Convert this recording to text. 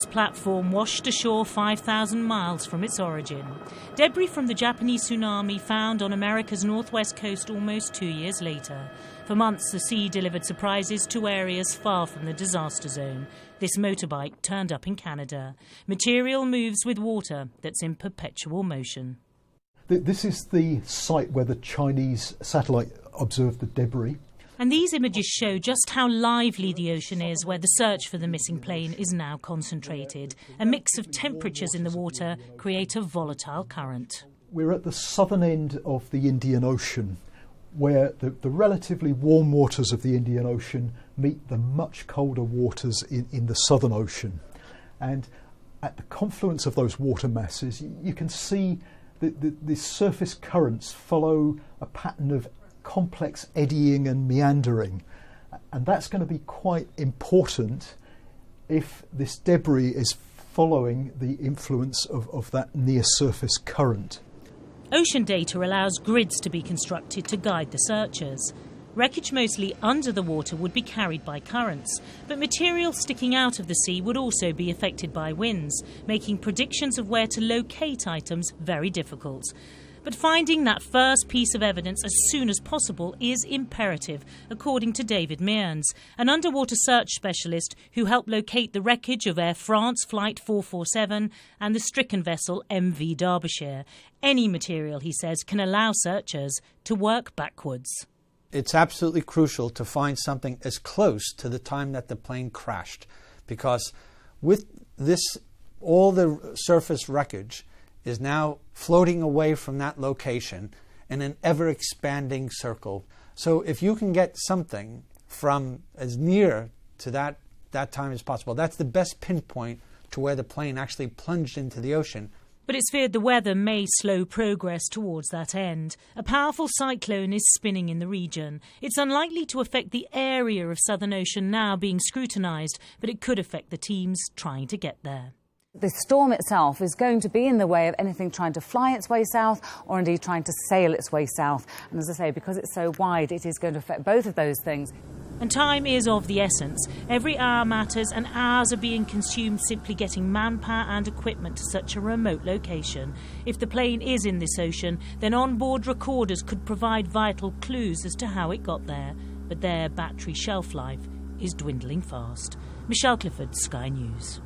This platform washed ashore 5,000 miles from its origin. Debris from the Japanese tsunami found on America's northwest coast almost 2 years later. For months, the sea delivered surprises to areas far from the disaster zone. This motorbike turned up in Canada. Material moves with water that's in perpetual motion. This is the site where the Chinese satellite observed the debris. And these images show just how lively the ocean is where the search for the missing plane is now concentrated. A mix of temperatures in the water create a volatile current. We're at the southern end of the Indian Ocean, where the relatively warm waters of the Indian Ocean meet the much colder waters in the Southern Ocean. And at the confluence of those water masses, you can see that the surface currents follow a pattern of complex eddying and meandering, and that's going to be quite important if this debris is following the influence of that near surface current. Ocean data allows grids to be constructed to guide the searchers. Wreckage mostly under the water would be carried by currents, but material sticking out of the sea would also be affected by winds, making predictions of where to locate items very difficult. But finding that first piece of evidence as soon as possible is imperative, according to David Mearns, an underwater search specialist who helped locate the wreckage of Air France Flight 447 and the stricken vessel MV Derbyshire. Any material, he says, can allow searchers to work backwards. It's absolutely crucial to find something as close to the time that the plane crashed, because with this, all the surface wreckage is now floating away from that location in an ever-expanding circle. So if you can get something from as near to that time as possible, that's the best pinpoint to where the plane actually plunged into the ocean. But it's feared the weather may slow progress towards that end. A powerful cyclone is spinning in the region. It's unlikely to affect the area of Southern Ocean now being scrutinised, but it could affect the teams trying to get there. The storm itself is going to be in the way of anything trying to fly its way south or indeed trying to sail its way south. And as I say, because it's so wide, it is going to affect both of those things. And time is of the essence. Every hour matters, and hours are being consumed simply getting manpower and equipment to such a remote location. If the plane is in this ocean, then onboard recorders could provide vital clues as to how it got there. But their battery shelf life is dwindling fast. Michelle Clifford, Sky News.